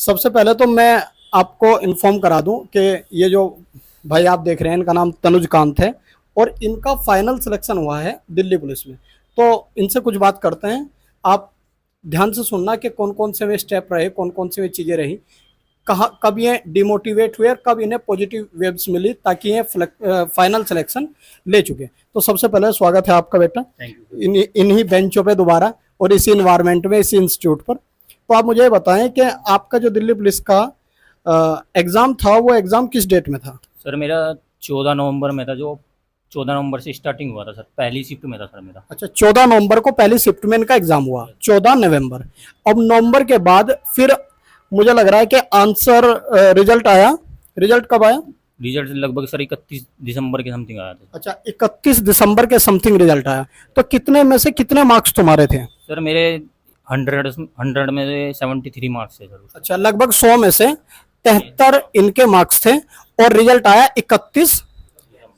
सबसे पहले तो मैं आपको इन्फॉर्म करा दूं कि ये जो भाई आप देख रहे हैं इनका नाम तनुज कांत है और इनका फाइनल सिलेक्शन हुआ है दिल्ली पुलिस में। तो इनसे कुछ बात करते हैं। आप ध्यान से सुनना कि कौन कौन से वे स्टेप रहे, कौन कौन से वे चीज़ें रही, कहाँ कब ये डिमोटिवेट हुए और कब इन्हें पॉजिटिव वेब्स मिली ताकि ये फाइनल सिलेक्शन ले चुके। तो सबसे पहले स्वागत है आपका बेटा इन्हीं बेंचों पे दोबारा और इसी इन्वायरमेंट में, इसी इंस्टीट्यूट पर। तो आप मुझे बताएं कि आपका जो दिल्ली पुलिस का एग्ज़ाम था वो एग्ज़ाम किस डेट में था? सर मेरा 14 नवंबर में था, जो 14 नवंबर से स्टार्टिंग हुआ था सर, पहली शिफ्ट में था सर मेरा। अच्छा, 14 नवंबर को पहली शिफ्ट में इनका एग्ज़ाम हुआ, 14 नवंबर। अब नवंबर के बाद फिर मुझे लग रहा है कि आंसर रिजल्ट आया। रिजल्ट कब आया? रिजल्ट लगभग सर 31 दिसंबर के समथिंग आया था। अच्छा, 31 दिसंबर के समथिंग रिजल्ट आया। तो कितने में से कितने मार्क्स तुम्हारे थे? सर मेरे 100 में से 73 मार्क्स थे सर। अच्छा, लगभग 100 में से 73 इनके मार्क्स थे और रिजल्ट आया 31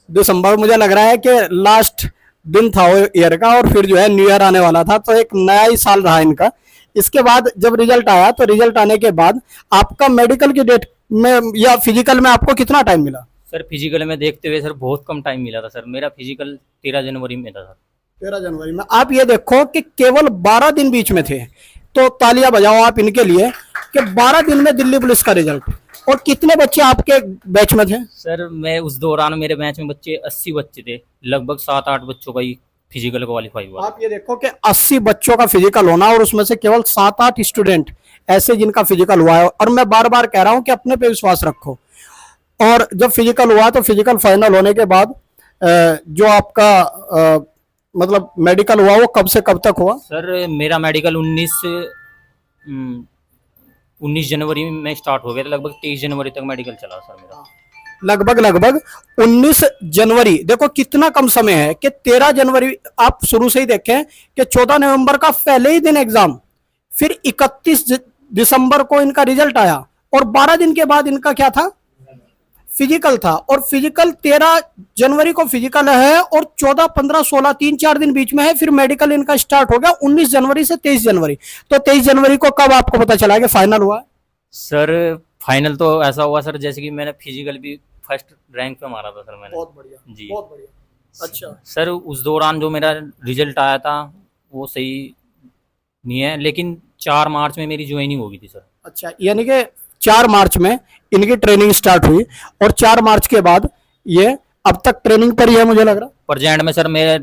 दिसंबर। मुझे लग रहा है कि लास्ट दिन था वो ईयर का और फिर जो है न्यू ईयर आने वाला था, तो एक नया ही साल रहा इनका। इसके बाद जब रिजल्ट आया तो रिजल्ट आने के बाद आपका मेडिकल की डेट में या फिजिकल में आपको कितना टाइम मिला? सर फिजिकल में देखते हुए सर बहुत कम टाइम मिला था सर। मेरा फिजिकल 13 जनवरी में था सर। 13 जनवरी में। आप ये देखो कि केवल 12 दिन बीच में थे, तो तालियां बजाओ आप इनके लिए कि 12 दिन में दिल्ली पुलिस का रिजल्ट। और कितने बच्चे आपके बैच में थे? सर मैं उस दौरान मेरे बैच में बच्चे 80 बच्चे थे, लगभग 7-8 बच्चों का ही फिजिकल क्वालिफाई हुआ। आप ये देखो कि 80 बच्चों का फिजिकल होना और उसमें से केवल 7-8 स्टूडेंट ऐसे जिनका फिजिकल हुआ है। और मैं बार बार कह रहा हूं कि अपने पे विश्वास रखो। और जब फिजिकल हुआ तो फिजिकल फाइनल होने के बाद जो आपका मतलब मेडिकल हुआ वो कब से कब तक हुआ? सर मेरा मेडिकल 19 जनवरी में स्टार्ट हो गया था, लगभग 23 जनवरी तक मेडिकल चला सर मेरा। लगभग 19 जनवरी। देखो कितना कम समय है कि 13 जनवरी आप शुरू से ही देखें कि 14 नवंबर का पहले ही दिन एग्जाम, फिर 31 दिसंबर को इनका रिजल्ट आया और 12 दिन के बाद इनका क्या था? फिजिकल था। और फिजिकल 13 जनवरी को फिजिकल है और 14, 15, 16 3-4 दिन बीच में है, फिर मेडिकल इनका स्टार्ट हो गया 19 जनवरी से 23 जनवरी। तो 23 जनवरी को कब आपको पता चला कि फाइनल हुआ? सर फाइनल तो ऐसा हुआ सर, जैसे कि मैंने फिजिकल भी फर्स्ट रैंक पे मारा था सर मैंने। बहुत बढ़िया जी, बहुत बढ़िया। अच्छा सर उस दौरान जो मेरा रिजल्ट आया था वो सही नहीं है, लेकिन 4 मार्च में मेरी ज्वाइनिंग हो गई थी सर। अच्छा, यानी कि 4 मार्च में इनकी ट्रेनिंग स्टार्ट हुई और 4 मार्च के बाद ये अब तक ट्रेनिंग पर ही है मुझे लग रहा। प्रेजेंट में सर मेरे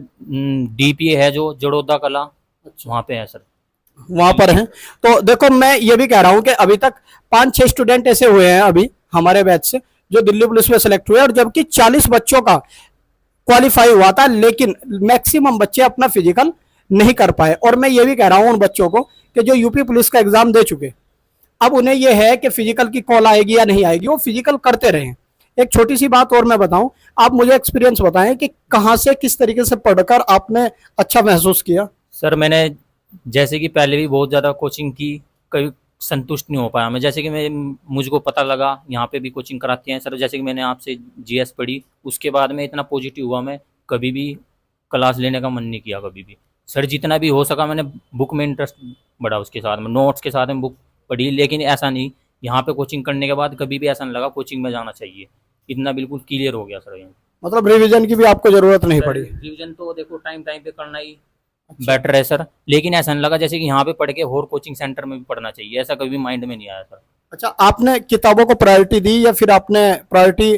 डीपीए है जो जड़ोदा कला, वहाँ पे है सर, वहां पर हैं। तो देखो मैं ये भी कह रहा हूं कि अभी तक 5-6 स्टूडेंट ऐसे हुए हैं अभी हमारे बैच से जो दिल्ली पुलिस में सेलेक्ट हुए और जबकि 40 बच्चों का क्वालिफाई हुआ था, लेकिन मैक्सिमम बच्चे अपना फिजिकल नहीं कर पाए। और मैं ये भी कह रहा हूं उन बच्चों को कि जो यूपी पुलिस का एग्जाम दे चुके, अब उन्हें यह है कि फिजिकल की कॉल आएगी या नहीं आएगी, वो फिजिकल करते रहें। एक छोटी सी बात और मैं बताऊं, आप मुझे एक्सपीरियंस बताएं कि कहां से किस तरीके से पढ़कर आपने अच्छा महसूस किया? सर मैंने जैसे कि पहले भी बहुत ज़्यादा कोचिंग की, कभी संतुष्ट नहीं हो पाया मैं। जैसे कि मैं मुझको पता लगा यहाँ पे भी कोचिंग कराते हैं सर, जैसे कि मैंने आपसे जीएस पढ़ी, उसके बाद में इतना पॉजिटिव हुआ, मैं कभी भी क्लास लेने का मन नहीं किया कभी भी सर। जितना भी हो सका मैंने बुक में इंटरेस्ट बढ़ा, उसके साथ में नोट्स के साथ में बुक पढ़ी, लेकिन ऐसा नहीं, यहाँ पे कोचिंग करने के बाद कभी भी ऐसा नहीं लगा कोचिंग में जाना चाहिए। इतना बिल्कुल क्लियर हो गया सर यहाँ। मतलब रिवीजन की भी आपको जरूरत नहीं पड़ी? रिवीजन तो देखो टाइम टाइम पे करना ही बेटर है सर, लेकिन ऐसा नहीं लगा जैसे कि यहाँ पे पढ़ के और कोचिंग सेंटर में भी पढ़ना चाहिए, ऐसा कभी माइंड में नहीं आया सर। अच्छा, आपने किताबों को प्रायोरिटी दी या फिर आपने प्रायोरिटी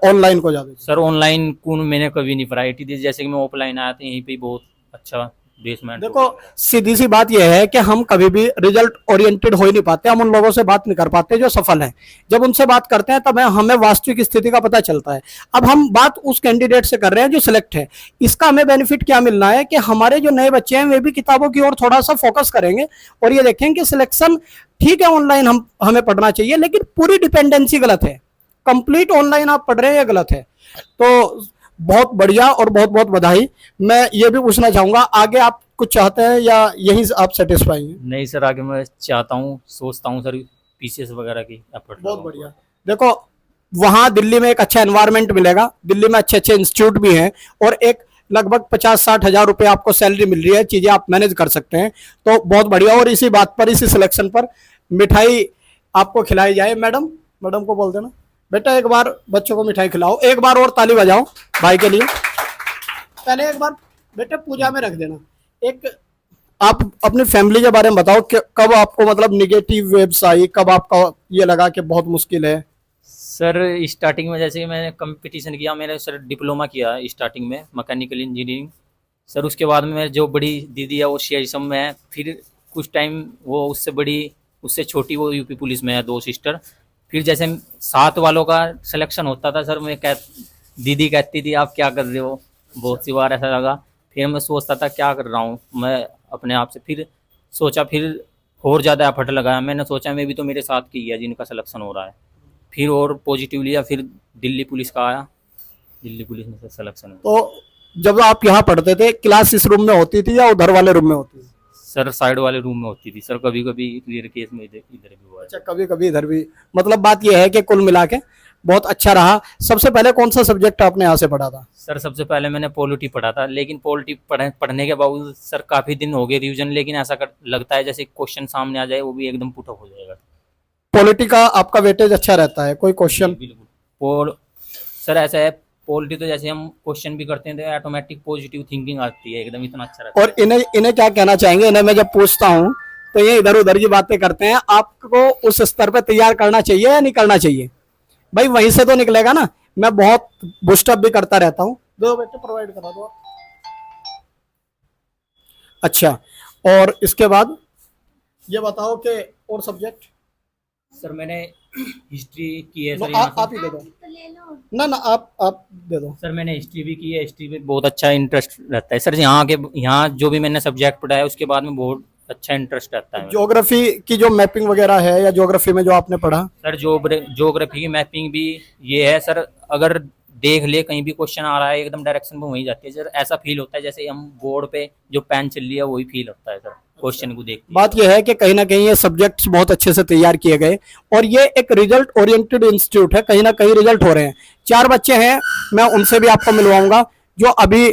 ऑनलाइन को ज्यादा दी? सर ऑनलाइन को मैंने कभी नहीं प्रायोरिटी दी, जैसे कि मैं ऑफलाइन आया था यहीं पे बहुत अच्छा बेसमेंट। देखो सीधी सी बात यह है कि हम कभी भी रिजल्ट ओरिएंटेड हो ही नहीं पाते, हम उन लोगों से बात नहीं कर पाते जो सफल हैं। जब उनसे बात करते हैं तब हमें वास्तविक स्थिति का पता चलता है। अब हम बात उस कैंडिडेट से कर रहे हैं जो सिलेक्ट है। इसका हमें बेनिफिट क्या मिलना है कि हमारे जो नए बच्चे हैं वे भी किताबों की ओर थोड़ा सा फोकस करेंगे और ये देखेंगे कि सिलेक्शन ठीक है ऑनलाइन हमें पढ़ना चाहिए, लेकिन पूरी डिपेंडेंसी गलत है। कंप्लीट ऑनलाइन आप पढ़ रहे हैं, ये गलत है। तो बहुत बढ़िया और बहुत बहुत बधाई। मैं ये भी पूछना चाहूंगा, आगे आप कुछ चाहते हैं या यही आप सेटिस्फाई हैं? नहीं सर, आगे मैं चाहता हूँ, सोचता हूँ सर पीसीएस वगैरह की एफर्ट। बहुत बढ़िया। देखो वहाँ दिल्ली में एक अच्छा एनवायरनमेंट मिलेगा, दिल्ली में अच्छे अच्छे इंस्टीट्यूट भी हैं और एक लगभग 50-60 हज़ार रुपये आपको सैलरी मिल रही है, चीज़ें आप मैनेज कर सकते हैं। तो बहुत बढ़िया। और इसी बात पर, इसी सिलेक्शन पर मिठाई आपको खिलाई जाए। मैडम, मैडम को बोल देना बेटा एक बार बच्चों को मिठाई खिलाओ। एक बार और ताली बजाओ भाई के लिए। पहले एक बार बेटा पूजा में रख देना। एक आप अपनी फैमिली के बारे में बताओ कि कब आपको मतलब निगेटिव वेव्स आई, कब आपका ये लगा कि बहुत मुश्किल है? सर स्टार्टिंग में जैसे कि मैंने कंपटीशन किया, मैंने सर डिप्लोमा किया स्टार्टिंग में मैकेनिकल इंजीनियरिंग। सर उसके बाद में मेरी जो बड़ी दीदी है वो सीआईएसएफ में है, फिर कुछ टाइम वो उससे बड़ी उससे छोटी वो यूपी पुलिस में है, 2 सिस्टर। फिर जैसे 7 वालों का सिलेक्शन होता था सर, दीदी कहती थी आप क्या कर रहे हो, बहुत सी बार ऐसा लगा। फिर मैं सोचता था क्या कर रहा हूँ मैं अपने आप से। फिर सोचा, फिर और ज़्यादा एफर्ट लगाया। मैंने सोचा मैं भी तो मेरे साथ की है जिनका सिलेक्शन हो रहा है। फिर और पॉजिटिव लिया, फिर दिल्ली पुलिस का आया, दिल्ली पुलिस में से सिलेक्शन हुआ। तो जब आप यहाँ पढ़ते थे क्लास इस रूम में होती थी या उधर वाले रूम में होती थी? सर साइड वाले रूम में होती थी सर, कभी कभी क्लियर केस में इधर भी हुआ है। अच्छा, कभी कभी इधर भी। मतलब बात यह है कि कुल मिला के बहुत अच्छा रहा। सबसे पहले कौन सा सब्जेक्ट आपने यहाँ से पढ़ा था? सर सबसे पहले मैंने पॉलिटी पढ़ा था, लेकिन पॉलिटी पढ़ने के बावजूद सर काफ़ी दिन हो गए रिवीजन, लेकिन ऐसा लगता है जैसे क्वेश्चन सामने आ जाए वो भी एकदम पुट अप हो जाएगा। पॉलिटी का आपका वेटेज अच्छा रहता है? कोई क्वेश्चन? बिल्कुल। सर ऐसा है, पॉलिटी तो जैसे हम क्वेश्चन भी करते हैं तो ऑटोमेटिक पॉजिटिव थिंकिंग आती है, एकदम इतना अच्छा रहता है। और इन्हें क्या कहना चाहेंगे? इन्हें मैं जब पूछता हूँ तो ये इधर उधर की बातें करते हैं। आपको उस स्तर पे तैयार करना चाहिए या नहीं करना चाहिए? भाई वहीं से तो निकलेगा ना। मैं बहुत बूस्टअप भी करता रहता हूँ। दो बेटे प्रोवाइड करा दो। अच्छा, और इसके बाद ये बताओ कि और सब्जेक्ट? सर मैंने हिस्ट्री की है सर, आप ही दे दो ना ना, आप दे दो। सर मैंने हिस्ट्री भी की है, हिस्ट्री में बहुत अच्छा इंटरेस्ट रहता है सर। यहाँ जो भी मैंने सब्जेक्ट पढ़ा है उसके बाद में बहुत अच्छा इंटरेस्ट रहता है। ज्योग्राफी की जो मैपिंग वगैरह है या ज्योग्राफी में जो आपने पढ़ा? सर ज्योग्राफी की मैपिंग भी ये है सर, अगर देख ले कहीं भी क्वेश्चन आ रहा है एकदम डायरेक्शन में वहीं जाती है सर। ऐसा फील होता है जैसे हम बोर्ड पे जो पेन चल रही है वही फील होता है सर क्वेश्चन को देख। बात यह है कि कहीं ना कहीं ये सब्जेक्ट्स बहुत अच्छे से तैयार किए गए और ये एक रिजल्ट ओरिएंटेड इंस्टीट्यूट है। कहीं ना कहीं रिजल्ट हो रहे हैं। 4 बच्चे हैं, मैं उनसे भी आपको मिलवाऊंगा जो अभी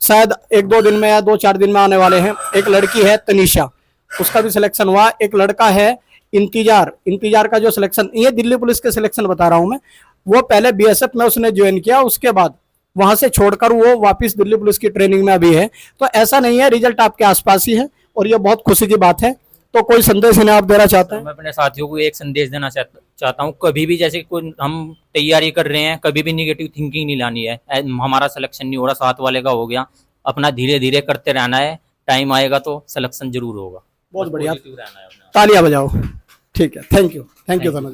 शायद 1-2 दिन में या 2-4 दिन में आने वाले हैं। एक लड़की है तनीषा, उसका भी सिलेक्शन हुआ। एक लड़का है इंतजार का जो सिलेक्शन, ये दिल्ली पुलिस के सिलेक्शन बता रहा हूं मैं। वो पहले बीएसएफ में उसने ज्वाइन किया, उसके बाद वहां से छोड़कर वो वापस दिल्ली पुलिस की ट्रेनिंग में अभी है। तो ऐसा नहीं है, रिजल्ट आपके आसपास ही है और ये बहुत खुशी की बात है। तो कोई संदेश इन्हें आप देना चाहते हैं? मैं अपने साथियों को एक संदेश देना चाहता हूँ, कभी भी जैसे कोई हम तैयारी कर रहे हैं कभी भी निगेटिव थिंकिंग नहीं लानी है। हमारा सिलेक्शन नहीं हो रहा, 7 वाले का हो गया, अपना धीरे धीरे करते रहना है, टाइम आएगा तो सिलेक्शन जरूर होगा। बहुत बढ़िया, तालियां बजाओ। ठीक है, थैंक यू धन्यवाद।